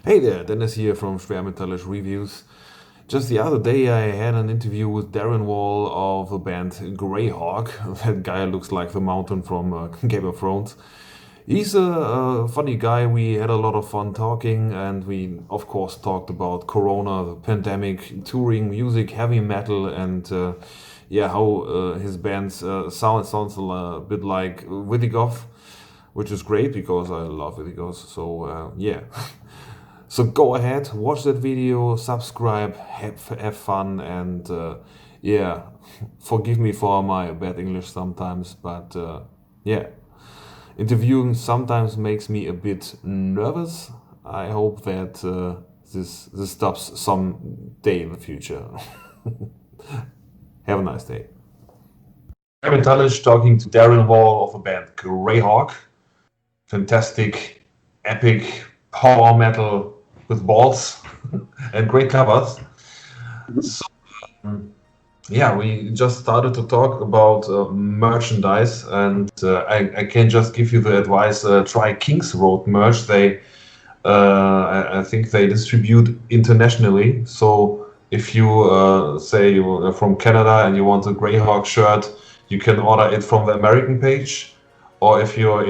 Hey there, Dennis here from Schwermetallisch Reviews. Just the other day I had an interview with Darin of the band Greyhawk. That guy looks like the mountain from Game of Thrones. He's a funny guy. We had a lot of fun talking, and we of course talked about Corona, the pandemic, touring, music, heavy metal, and yeah, how his band's sounds a bit like Wittigoth, which is great because I love Wittigoth. So yeah. So go ahead, watch that video, subscribe, have fun, and yeah, forgive me for my bad English sometimes, but yeah, interviewing sometimes makes me a bit nervous. I hope that this stops some day in the future. Have a nice day. Schwermetallisch talking to Darin of the band Greyhawk. Fantastic, epic power metal with balls and great covers. So, yeah, we just started to talk about merchandise, and I can just give you the advice: try Kings Road merch. I think they distribute internationally. So if you say you're from Canada and you want a Greyhawk shirt, you can order it from the American page, or if you're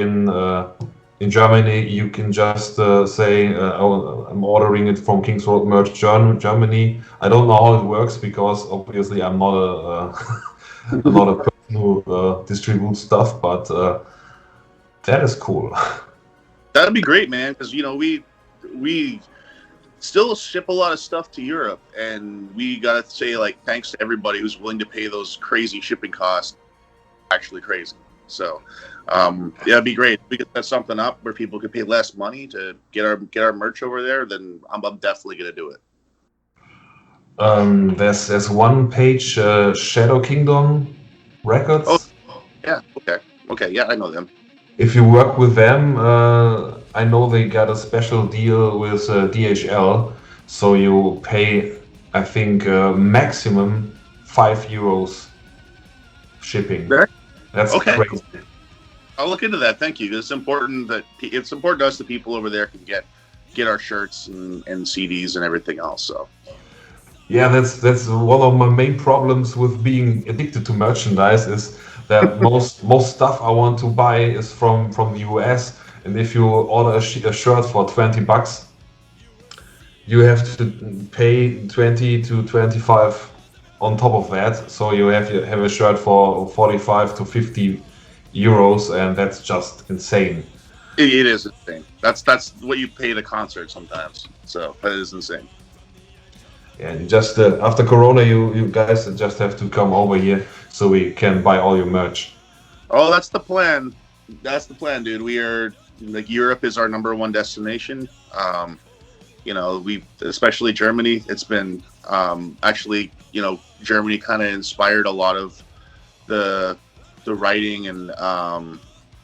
in Germany, you can just say, oh, I'm ordering it from Kings Road Merch Germany. I don't know how it works because obviously I'm not I'm not a person who distributes stuff, but that is cool. That'd be great, man, because we still ship a lot of stuff to Europe, and we gotta say, like, thanks to everybody who's willing to pay those crazy shipping costs. Actually crazy. So yeah, it'd be great if we could set something up where people could pay less money to get our merch over there. Then I'm definitely gonna do it. There's one page, Shadow Kingdom Records. Oh, yeah. Okay. Yeah, I know them. If you work with them, I know they got a special deal with DHL, so you pay, I think, maximum €5 shipping. That's okay. Crazy. Cool. I'll look into that. Thank you. It's important to us that people over there can get our shirts and CDs and everything else. So yeah, that's one of my main problems with being addicted to merchandise is that most stuff I want to buy is from the US, and if you order a shirt for $20, you have to pay 20 to 25 on top of that. So you have a shirt for 45 to 50 euros, and that's just insane. It is insane. That's what you pay the concert sometimes. So that is insane. Yeah, you just after Corona, you guys just have to come over here so we can buy all your merch. Oh, that's the plan. That's the plan, dude. We are like, Europe is our #1 destination. We especially Germany. It's been actually, Germany kind of inspired a lot of the writing and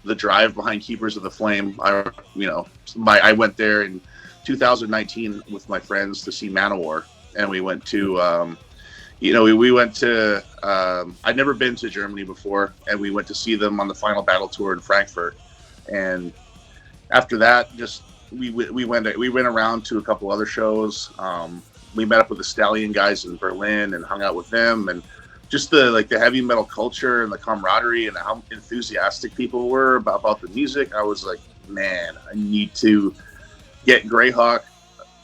the drive behind Keepers of the Flame. I went there in 2019 with my friends to see Manowar, and we went to we went to I'd never been to Germany before, and we went to see them on the Final Battle tour in Frankfurt. And after that, just we went around to a couple other shows. We met up with the Stallion guys in Berlin and hung out with them, and just the heavy metal culture and the camaraderie and how enthusiastic people were about the music. I was like, man, I need to get Greyhawk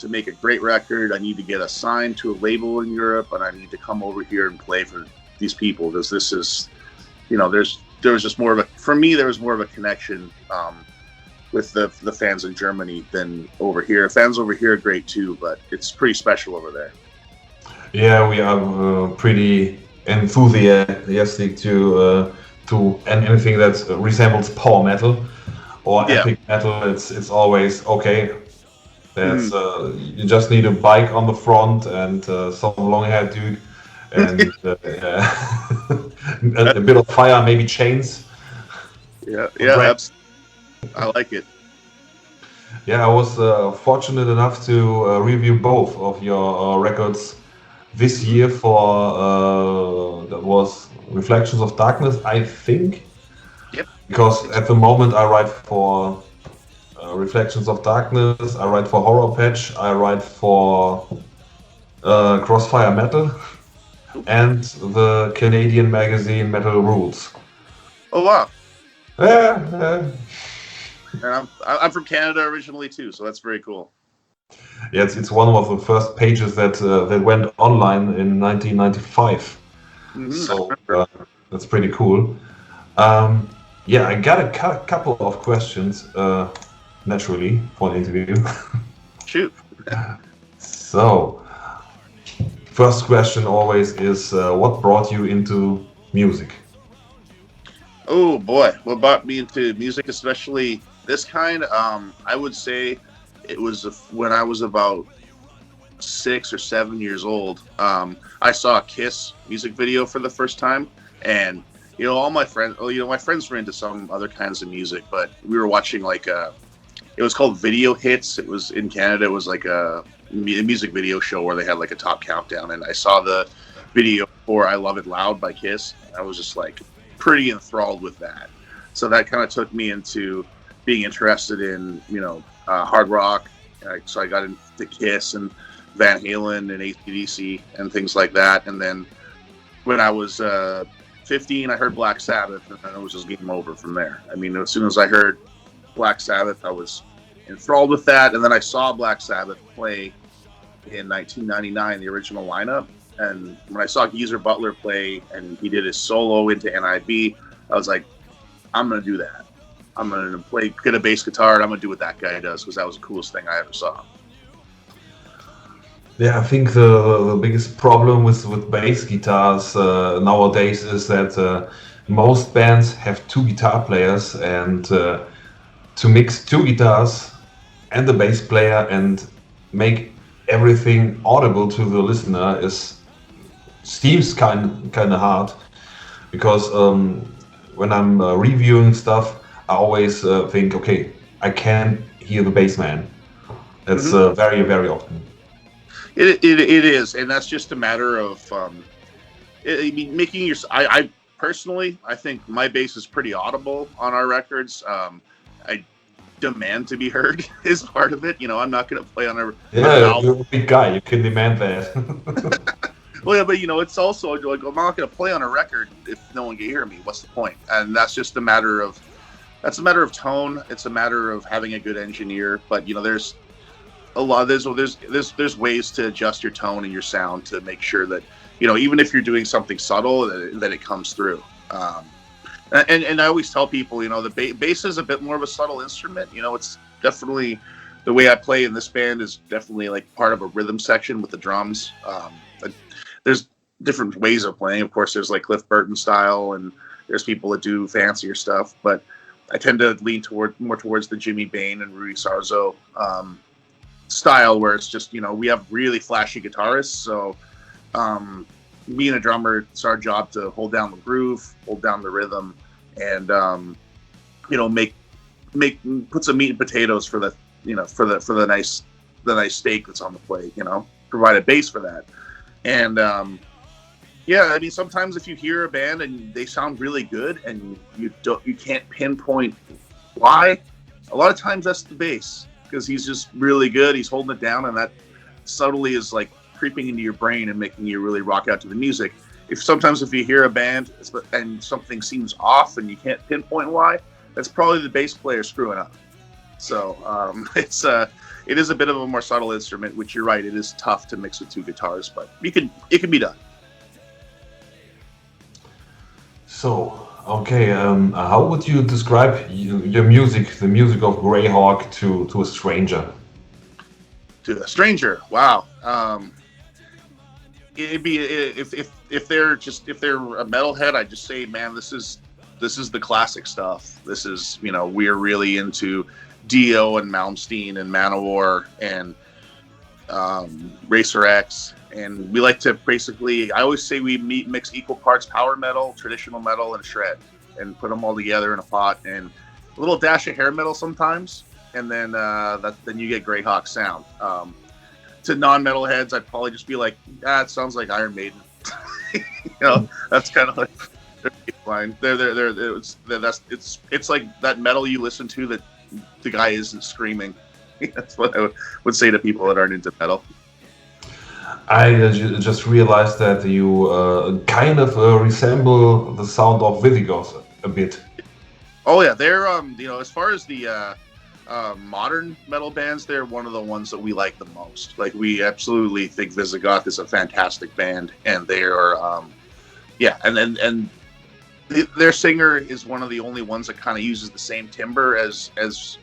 to make a great record. I need to get assigned to a label in Europe, and I need to come over here and play for these people, because this is, there was just more of a, for me, there was more of a connection with the fans in Germany than over here. Fans over here are great too, but it's pretty special over there. Yeah, we are pretty enthusiastic to anything that resembles power metal or epic metal. It's always okay. There's you just need a bike on the front and some long-haired dude and a bit of fire, maybe chains. Yeah, I like it. Yeah, I was fortunate enough to review both of your records this year for that was Reflections of Darkness, I think. Yep. Because at the moment I write for Reflections of Darkness. I write for Horror Patch. I write for Crossfire Metal and the Canadian magazine Metal Rules. Oh wow! Yeah. And I'm from Canada originally too, so that's very cool. Yeah, it's one of the first pages that went online in 1995. So that's pretty cool. Yeah, I got a couple of questions, naturally, for an interview. Shoot. So, first question always is, what brought you into music? Oh boy, what brought me into music, especially this kind? I would say it was when I was about 6 or 7 years old. I saw a Kiss music video for the first time, and all my friends, my friends were into some other kinds of music, but we were watching it was called Video Hits. It was in Canada. It was like a music video show where they had like a top countdown, and I saw the video for "I Love It Loud" by Kiss. I was just like pretty enthralled with that. So that kind of took me into being interested in hard rock. So I got into Kiss and Van Halen and AC/DC and things like that. And then when I was 15, I heard Black Sabbath, and then it was just game over from there. I mean, as soon as I heard Black Sabbath, I was enthralled with that. And then I saw Black Sabbath play in 1999, the original lineup. And when I saw Geezer Butler play and he did his solo into NIB, I was like, I'm going to do that. I'm going to get a bass guitar, and I'm going to do what that guy does, because that was the coolest thing I ever saw. Yeah, I think the biggest problem with bass guitars nowadays is that most bands have two guitar players, and to mix two guitars and the bass player and make everything audible to the listener seems kind of hard, because when I'm reviewing stuff, I always think, okay, I can't hear the bass man. That's very, very often. It is, and that's just a matter of making your. I personally, I think my bass is pretty audible on our records. I demand to be heard is part of it. I'm not going to play on a. Yeah, you're a big guy. You can demand that. Well, yeah, but it's also like, I'm not going to play on a record if no one can hear me. What's the point? And that's just a matter of. That's a matter of tone. It's a matter of having a good engineer. But there's a lot. There's ways to adjust your tone and your sound to make sure that even if you're doing something subtle, that it comes through. And I always tell people, the bass is a bit more of a subtle instrument. It's definitely the way I play in this band is definitely like part of a rhythm section with the drums. There's different ways of playing. Of course, there's like Cliff Burton style, and there's people that do fancier stuff. But I tend to lean more towards the Jimmy Bain and Rudy Sarzo style, where it's just we have really flashy guitarists. So me and a drummer, it's our job to hold down the groove, hold down the rhythm, and put some meat and potatoes for the for the nice steak that's on the plate. Provide a base for that. And sometimes if you hear a band and they sound really good and you can't pinpoint why, a lot of times that's the bass, because he's just really good. He's holding it down, and that subtly is like creeping into your brain and making you really rock out to the music. If you hear a band and something seems off and you can't pinpoint why, that's probably the bass player screwing up. So it is a bit of a more subtle instrument, which you're right, it is tough to mix with two guitars, but it can be done. So, okay, how would you describe your music, the music of Greyhawk, to a stranger? To a stranger, wow. It'd be if they're a metalhead, I'd just say, man, this is the classic stuff. This is we're really into Dio and Malmsteen and Manowar and Racer X, and we like to basically, I always say we mix equal parts power metal, traditional metal, and shred, and put them all together in a pot, and a little dash of hair metal sometimes, and then then you get Greyhawk sound. To non-metal heads, I'd probably just be like, it sounds like Iron Maiden. That's kind of like their baseline. It's like that metal you listen to that the guy isn't screaming. That's what I would say to people that aren't into metal. I just realized that you kind of resemble the sound of Visigoth a bit. Oh yeah, they're as far as the modern metal bands, they're one of the ones that we like the most. Like, we absolutely think Visigoth is a fantastic band, and they are and their singer is one of the only ones that kind of uses the same timbre as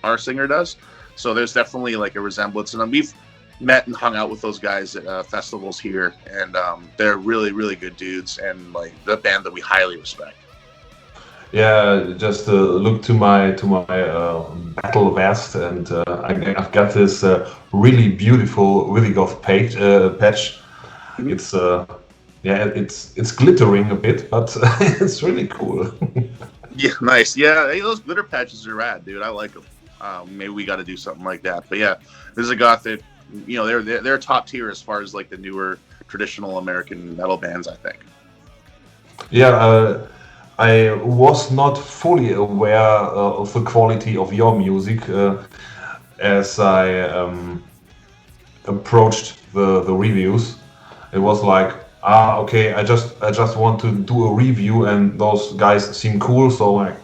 our singer does. So there's definitely like a resemblance, and we've met and hung out with those guys at festivals here, and they're really, really good dudes, and like the band that we highly respect. Yeah, just look to my battle vest, and I've got this really beautiful Visigoth patch. Mhm. It's it's glittering a bit, but it's really cool. Yeah, nice. Yeah, hey, those glitter patches are rad, dude. I like them. Maybe we got to do something like that. But yeah, Visigoth, they're top tier as far as like the newer traditional American metal bands, I think. Yeah, I was not fully aware of the quality of your music as I approached the reviews. It was like, okay, I just want to do a review, and those guys seem cool, so like,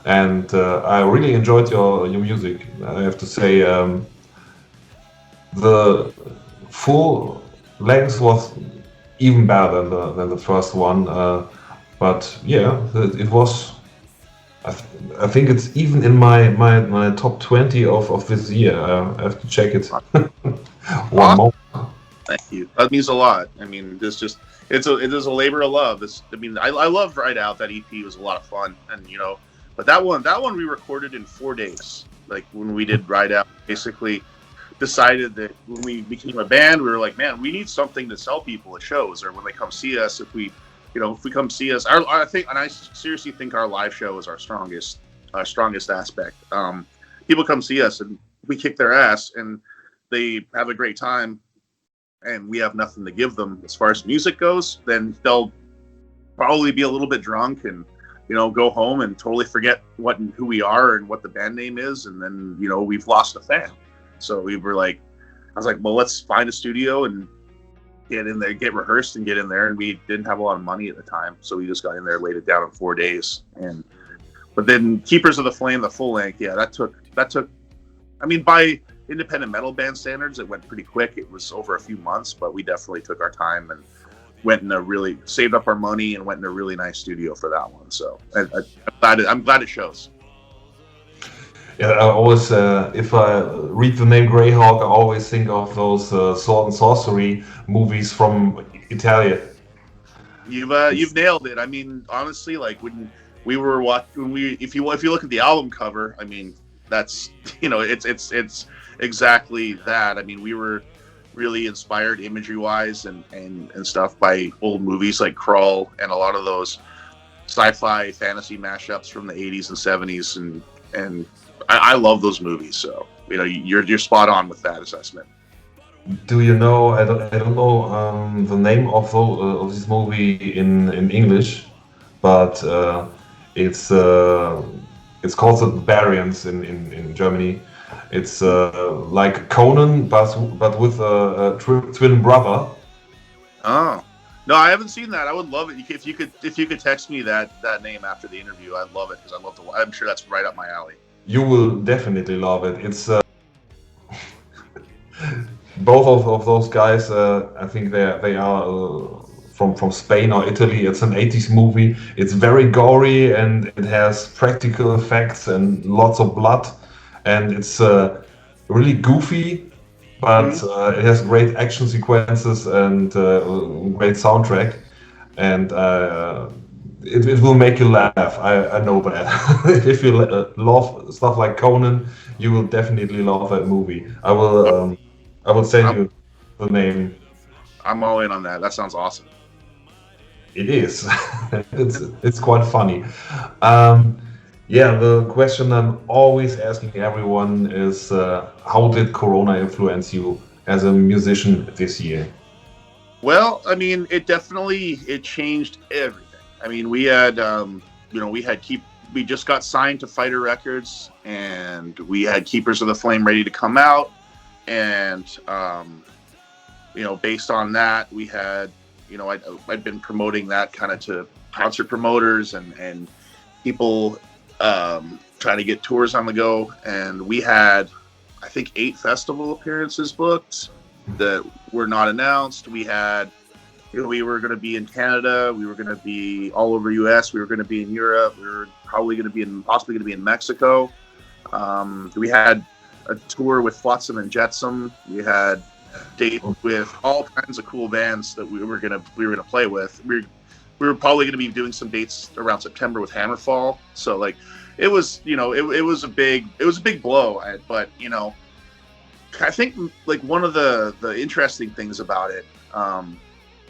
and I really enjoyed your music. I have to say, the full length was even better than the first one. But yeah, it was. I think it's even in my top 20 of this year. I have to check it. One more. Thank you. That means a lot. I mean, it is a labor of love. I love Ride Out. That EP was a lot of fun, and but that one we recorded in 4 days. Like, when we did Ride Out, basically decided that when we became a band, we were like, man, we need something to sell people at shows, or when they come see us. If we come see us, I seriously think our live show is our strongest aspect. People come see us, and we kick their ass, and they have a great time, and we have nothing to give them as far as music goes. Then they'll probably be a little bit drunk and go home and totally forget who we are and what the band name is, and then we've lost a fan. So I was like, well, let's find a studio and get in there, get rehearsed, and get in there. And we didn't have a lot of money at the time, so we just got in there, laid it down in 4 days. But then Keepers of the Flame, the full length, yeah, that took. I mean, by independent metal band standards, it went pretty quick. It was over a few months, but we definitely took our time and went in saved up our money and went in a really nice studio for that one. So I'm glad it shows. Yeah, I always, if I read the name Greyhawk, I always think of those sword and sorcery movies from Italy. You've nailed it. I mean, honestly, like when we were watching, if you look at the album cover, I mean, that's it's exactly that. I mean, we were really inspired imagery wise and stuff by old movies like Crawl and a lot of those sci-fi fantasy mashups from the 80s and 70s, and I love those movies. So you're spot on with that assessment. Do you know? I don't know the name of this movie in English, but it's called The Barbarians in Germany. It's like Conan, but with a twin brother. Oh no, I haven't seen that. I would love it if you could text me that name after the interview. I'd love it because I love to. I'm sure that's right up my alley. You will definitely love it. It's both of those guys. I think they are from Spain or Italy. It's an 80s movie. It's very gory, and it has practical effects and lots of blood, and it's really goofy, but it has great action sequences and great soundtrack, and it will make you laugh. I know that. If you love stuff like Conan, you will definitely love that movie. I will send you the name. I'm all in on that. That sounds awesome. It is. It's quite funny. Yeah, the question I'm always asking everyone is, how did Corona influence you as a musician this year? Well, I mean, it changed everything. I mean, we had we just got signed to Fighter Records, and we had Keepers of the Flame ready to come out, and based on that, we had, I'd been promoting that kind of to concert promoters and people trying to get tours on the go, and we had, I think, 8 festival appearances booked that were not announced. We had, we were going to be in Canada, we were going to be all over US, we were going to be in Europe, we were probably going to be possibly going to be in Mexico. We had a tour with Flotsam and Jetsam. We had dates with all kinds of cool bands that we were gonna play with. We were probably gonna be doing some dates around September with Hammerfall. So like, it was, it was a big blow. But I think like one of the interesting things about it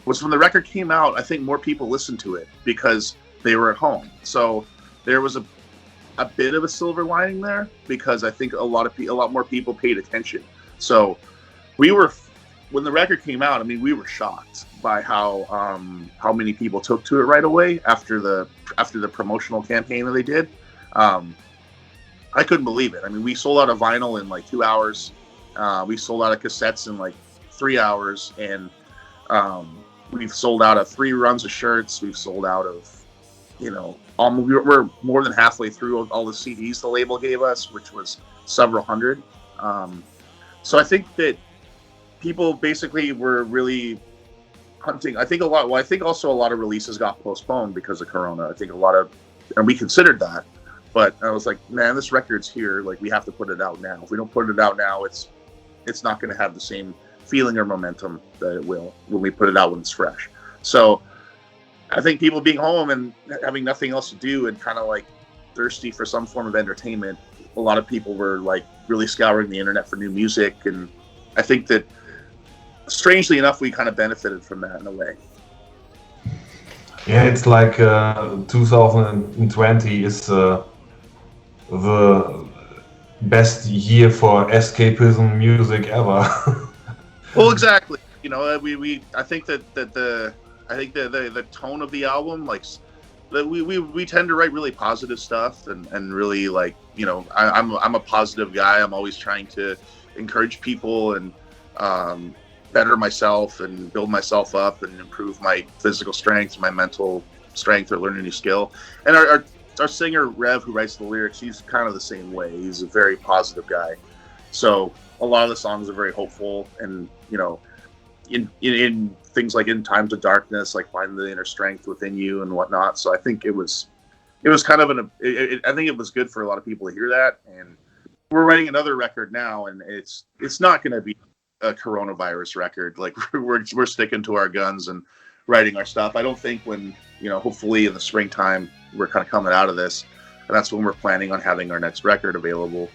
was when the record came out, I think more people listened to it because they were at home. So there was a bit of a silver lining there, because I think a lot more people paid attention. So when the record came out, I mean, we were shocked by how many people took to it right away after the promotional campaign that they did. I couldn't believe it. I mean, we sold out of vinyl in like 2 hours. We sold out of cassettes in like 3 hours, and we've sold out of 3 runs of shirts. We've sold out of, we're more than halfway through all the CDs the label gave us, which was several hundred. So I think that people basically were really hunting. I think also a lot of releases got postponed because of Corona. I think and we considered that, but I was like, man, this record's here. Like, we have to put it out now. If we don't put it out now, it's not going to have the same feeling or momentum that it will when we put it out when it's fresh. So I think people being home and having nothing else to do and kind of like thirsty for some form of entertainment, a lot of people were like really scouring the internet for new music. And I think that, strangely enough, we kind of benefited from that in a way. Yeah, it's like 2020 is the best year for escapism music ever. Well, exactly. I think that the tone of the album, like, that we tend to write really positive stuff and really, like, I'm a positive guy. I'm always trying to encourage people and better myself and build myself up and improve my physical strength, my mental strength, or learn a new skill. And our singer Rev, who writes the lyrics, he's kind of the same way. He's a very positive guy. So a lot of the songs are very hopeful, and in things like In Times of Darkness, like find the inner strength within you and whatnot. So I think it was kind of I think it was good for a lot of people to hear that. And we're writing another record now, and it's not going to be a coronavirus record. Like, we're sticking to our guns and writing our stuff. I don't think when, hopefully in the springtime, we're kind of coming out of this, and that's when we're planning on having our next record available.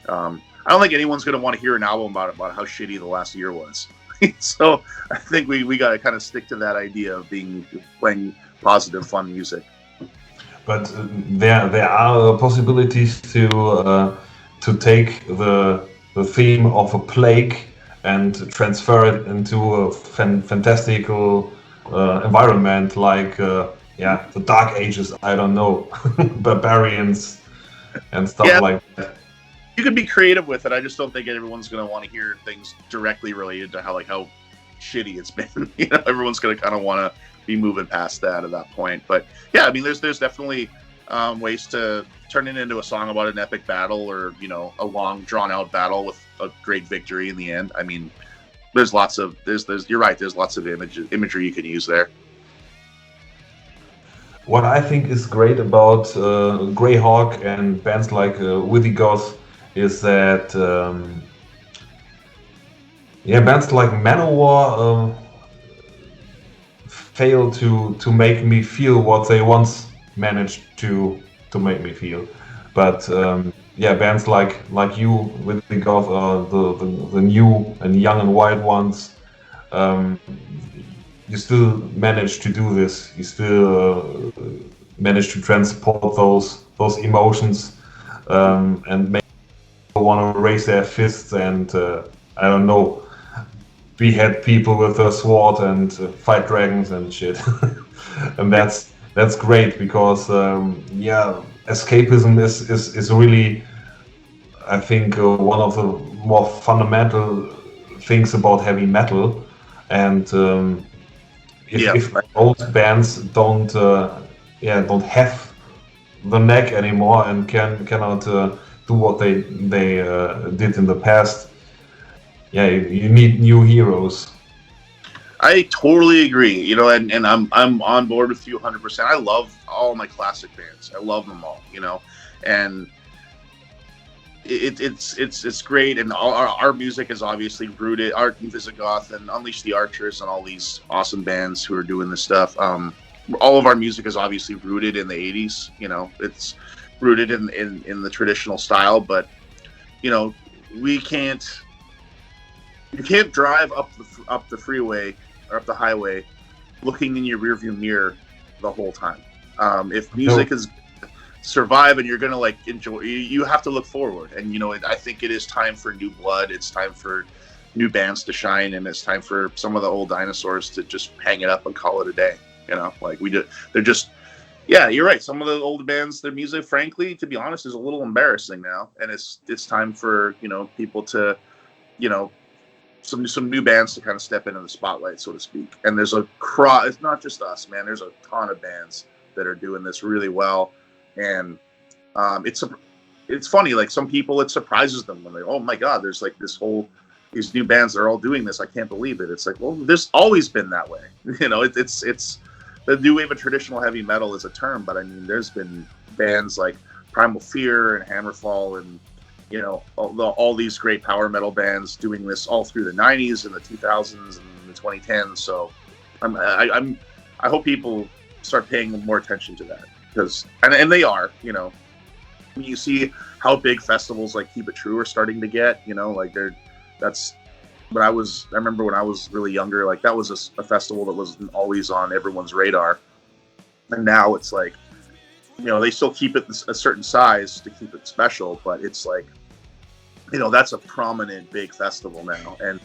I don't think anyone's going to want to hear an album about how shitty the last year was. So I think we got to kind of stick to that idea of playing positive, fun music. But there are possibilities to take the theme of a plague and transfer it into a fantastical environment, like the Dark Ages. I don't know, barbarians and stuff like that. You could be creative with it. I just don't think everyone's going to want to hear things directly related to how shitty it's been. Everyone's going to kind of want to be moving past that at that point. But yeah, I mean, there's definitely ways to turn it into a song about an epic battle, or a long drawn out battle with a great victory in the end. I mean, you're right. There's lots of imagery you can use there. What I think is great about Greyhawk and bands like Withygoth is that bands like Manowar fail to make me feel what they once managed to make me feel. But bands like you, Withygoth, the new and young and wild ones, you still manage to do this. You still manage to transport those emotions and make people want to raise their fists and I don't know, behead people with a sword and fight dragons and shit. And that's great because escapism is really, I think, one of the more fundamental things about heavy metal. And if old bands don't have the neck anymore and cannot do what they did in the past, you need new heroes. I totally agree. You know, and I'm on board with you 100%. I love all my classic bands. I love them all. You know, and it's great. And our music is obviously rooted. Art and Visigoth and Unleash the Archers and all these awesome bands who are doing this stuff. All of our music is obviously rooted in the 80s. You know, it's rooted in the traditional style. But you know, you can't drive up the freeway or up the highway looking in your rearview mirror the whole time. If music is survive and you're gonna like enjoy, you have to look forward. And you know, I think it is time for new blood. It's time for new bands to shine, and it's time for some of the old dinosaurs to just hang it up and call it a day. You know, like they're just, yeah, you're right. Some of the old bands, their music, frankly, to be honest, is a little embarrassing now, and it's time for, you know, people to, you know, some new bands to kind of step into the spotlight, so to speak. And there's it's not just us, man. There's a ton of bands that are doing this really well, and it's funny. Like some people, it surprises them when they, oh my god, there's like these new bands that are all doing this. I can't believe it. It's like, well, there's always been that way. You know, it's the new wave of traditional heavy metal is a term, but I mean, there's been bands like Primal Fear and Hammerfall and, you know, all these great power metal bands doing this all through the 90s and the 2000s and the 2010s. So I hope people start paying more attention to that, because and they are, you know, when you see how big festivals like Keep It True are starting to get, you know, like I remember when I was really younger, like that was a festival that wasn't always on everyone's radar. And now it's like, you know, they still keep it a certain size to keep it special, but it's like, you know, that's a prominent big festival now, and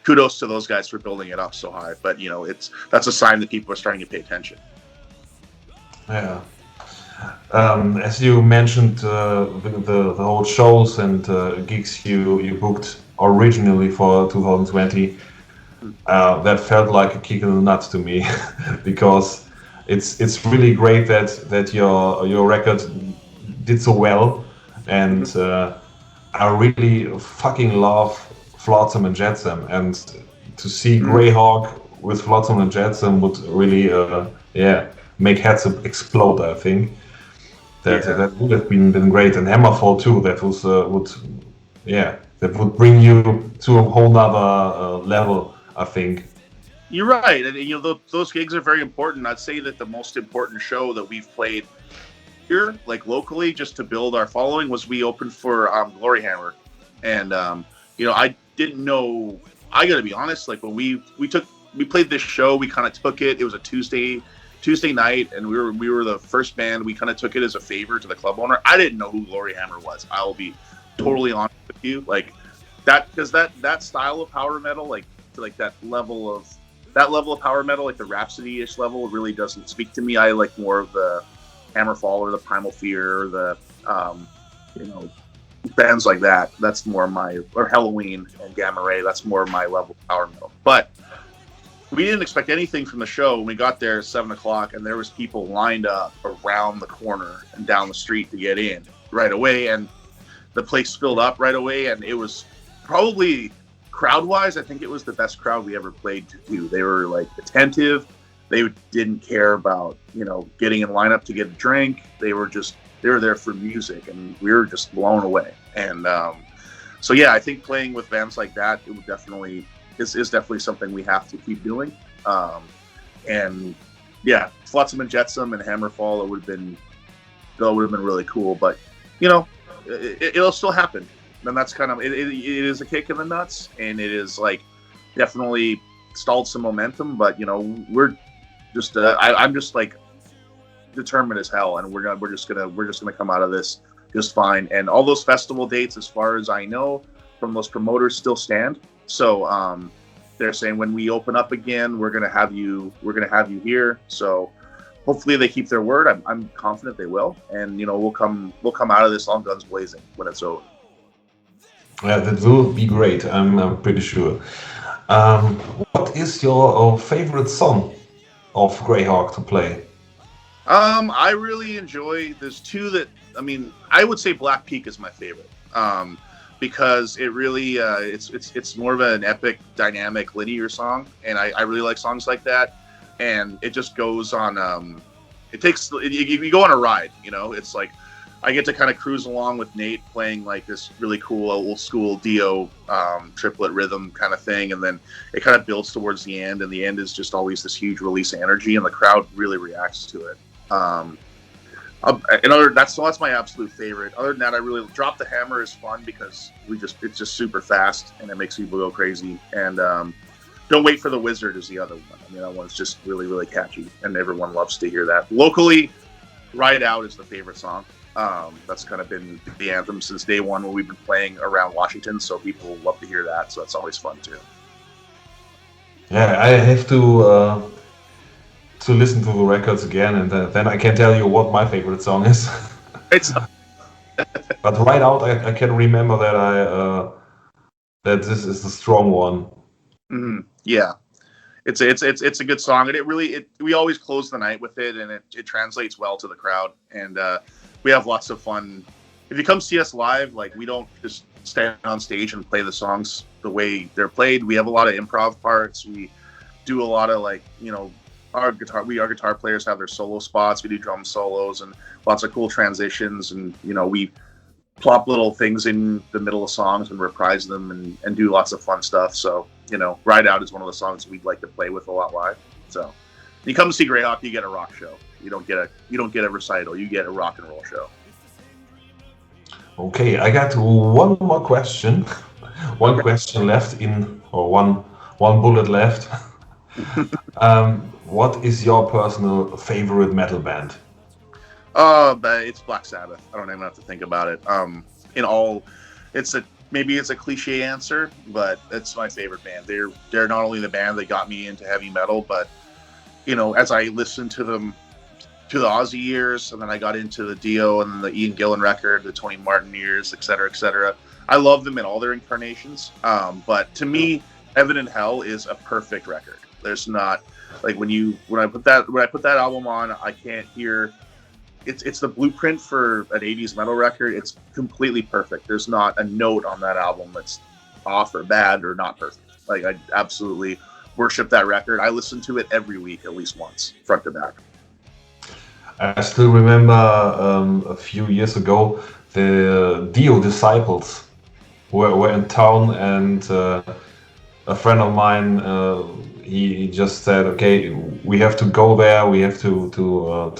kudos to those guys for building it up so high. But you know, that's a sign that people are starting to pay attention. Yeah. As you mentioned, the whole shows and gigs you booked originally for 2020, that felt like a kick in the nuts to me, because it's really great that your record did so well, and I really fucking love Flotsam and Jetsam, and to see Greyhawk with Flotsam and Jetsam would really make heads explode. I think that would have been great, and Hammerfall too. That was that would bring you to a whole nother level, I think. You're right, and you know, those gigs are very important. I'd say that the most important show that we've played here, like locally, just to build our following, was we opened for Gloryhammer, and you know, I didn't know. I got to be honest, like when we played this show, we kind of took it. It was a Tuesday night, and we were the first band. We kind of took it as a favor to the club owner. I didn't know who Gloryhammer was. I'll be totally honest with you, like that, because that style of power metal, like that level of power metal, like the Rhapsody-ish level, really doesn't speak to me. I like more of the Hammerfall or the Primal Fear or the you know, bands like that. That's more or Halloween and Gamma Ray. That's more my level of power metal. But we didn't expect anything from the show. When we got there at 7:00, and there was people lined up around the corner and down the street to get in right away, and the place filled up right away, and it was probably, crowd-wise, I think it was the best crowd we ever played to. They were like attentive. They didn't care about, you know, getting in line up to get a drink. They were there for music, and we were just blown away. And so yeah, I think playing with bands like that, it would definitely is definitely something we have to keep doing. And yeah, Flotsam and Jetsam and Hammerfall, it would have been really cool. But you know, it'll still happen. And that's kind of it is a kick in the nuts, and it is like definitely stalled some momentum. But you know, we're just I'm just like determined as hell, and we're just gonna come out of this just fine. And all those festival dates, as far as I know from those promoters, still stand. So they're saying when we open up again, we're gonna have you here. So hopefully they keep their word. I'm confident they will, and we'll come out of this all guns blazing when it's over. Yeah, that will be great. I'm pretty sure. Um, what is your favorite song of Greyhawk to play? I really enjoy. There's two that I would say Black Peak is my favorite. Because it really it's more of an epic, dynamic, linear song, and I really like songs like that. And it just goes on. You go on a ride. It's like I get to kind of cruise along with Nate playing like this really cool old school Dio triplet rhythm kind of thing, and then it kind of builds towards the end, and the end is just always this huge release of energy, and the crowd really reacts to it. That's my absolute favorite. Other than that, I really Drop the Hammer is fun because it's just super fast and it makes people go crazy. And Don't Wait for the Wizard is the other one. That one's just really, really catchy, and everyone loves to hear that. Locally, Ride Out is the favorite song. That's kind of been the anthem since day one when we've been playing around Washington, so people love to hear that. So that's always fun too. Yeah, I have to listen to the records again, and then I can tell you what my favorite song is. It's But Right Out, I can remember that this is the strong one. Yeah, it's a good song, and we always close the night with it, and it translates well to the crowd, and we have lots of fun. If you come see us live, like we don't just stand on stage and play the songs the way they're played. We have a lot of improv parts. We do a lot of our guitar players have their solo spots. We do drum solos and lots of cool transitions, and we plop little things in the middle of songs and reprise them and do lots of fun stuff. So Ride Out is one of the songs we'd like to play with a lot live. So when you come to see Greyhawk, you get a rock show. You don't get a recital. You get a rock and roll show. Okay, I got one more question. One question left one bullet left. What is your personal favorite metal band? But it's Black Sabbath. I don't even have to think about it. Maybe it's a cliche answer, but it's my favorite band. They're not only the band that got me into heavy metal, but as I listened to them to the Ozzy years, and then I got into the Dio and the Ian Gillan record, the Tony Martin years, et cetera, et cetera. I love them in all their incarnations. But to me, Heaven and Hell is a perfect record. There's not like when I put that album on, I can't hear. It's the blueprint for an 80s metal record. It's completely perfect. There's not a note on that album that's off or bad or not perfect. Like I absolutely worship that record. I listen to it every week at least once, front to back. I still remember a few years ago the Dio disciples were in town, and a friend of mine he just said, "Okay, we have to go there. We have to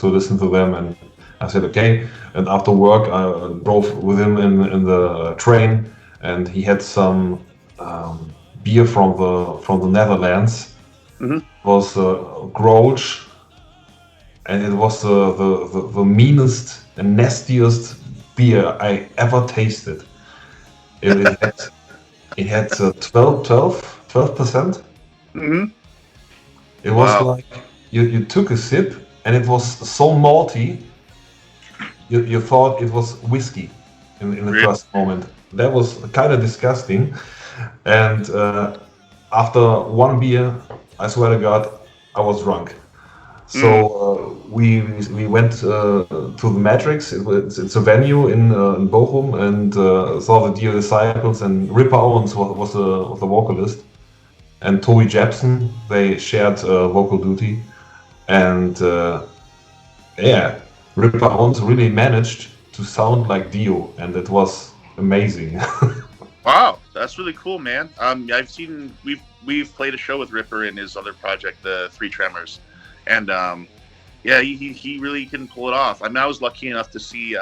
listen to them." And I said, "Okay." And after work, I drove with him in the train, and he had some beer from the Netherlands. Mm-hmm. It was Grolsch. And it was the meanest and nastiest beer I ever tasted. It had 12%. Mm-hmm. It was like you took a sip and it was so malty. You thought it was whiskey in the Really? first moment. That was kind of disgusting. And after one beer, I swear to God, I was drunk. So we went to the Matrix. It's a venue in Bochum, and saw the Dio Disciples, and Ripper Owens was the vocalist, and Toby Jepson. They shared vocal duty, and Ripper Owens really managed to sound like Dio, and it was amazing. Wow, that's really cool, man. We've played a show with Ripper in his other project, the Three Tremors. And he really can pull it off. I was lucky enough to see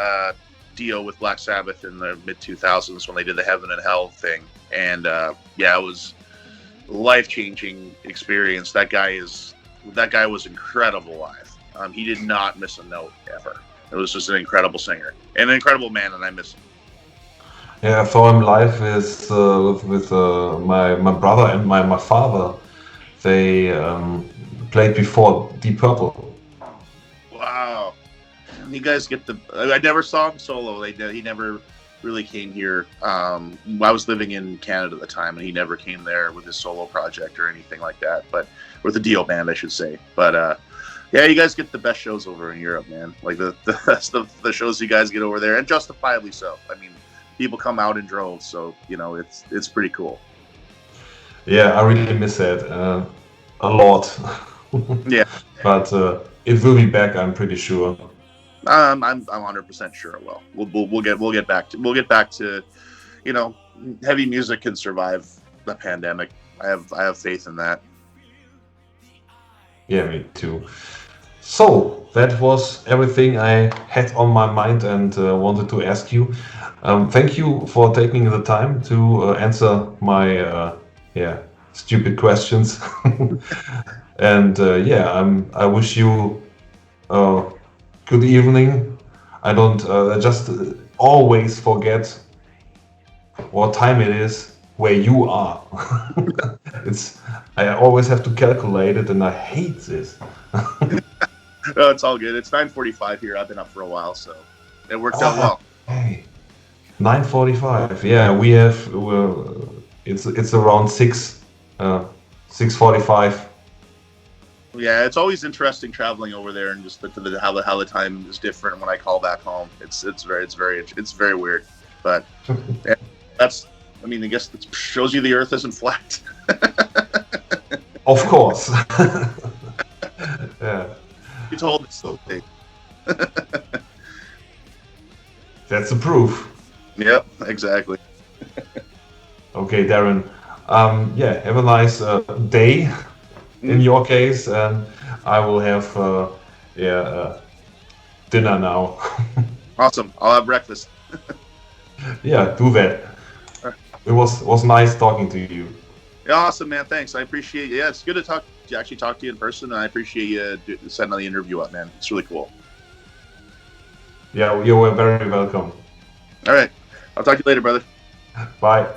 Dio with Black Sabbath in the mid 2000s when they did the Heaven and Hell thing, and it was a life-changing experience. That guy was incredible live. He did not miss a note ever. It was just an incredible singer and an incredible man, and I miss him. Yeah, I saw him live with my brother and my father. They played before Deep Purple. Wow. You guys get the. I never saw him solo. He never really came here. I was living in Canada at the time, and he never came there with his solo project or anything like that. But with the Dio band, I should say. But yeah, you guys get the best shows over in Europe, man. Like the shows you guys get over there, and justifiably so. I mean, people come out in droves, so it's pretty cool. Yeah, I really miss that a lot. Yeah, but it will be back, I'm pretty sure. I'm 100% sure it will. We'll get back to heavy music can survive the pandemic. I have faith in that. Yeah, me too. So that was everything I had on my mind and wanted to ask you. Thank you for taking the time to answer my stupid questions. And I wish you good evening. I don't just always forget what time it is where you are. I always have to calculate it, and I hate this. No, it's all good. It's 9:45 here. I've been up for a while, so it worked out well. Hey, 9:45. Yeah, we have. It's around 6:45. Yeah, it's always interesting traveling over there and just how the time is different when I call back home. It's very weird, but yeah, I guess it shows you the Earth isn't flat. Of course. Yeah. You told us so. That's the proof. Yep, exactly. Okay, Darin. Have a nice day. In your case, and I will have dinner now. Awesome. I'll have breakfast. Yeah, do that. It was nice talking to you. Yeah, awesome, man. Thanks. I appreciate you. Yeah, it's good to actually talk to you in person, and I appreciate you setting the interview up, man. It's really cool. Yeah, you were very welcome. All right. I'll talk to you later, brother. Bye.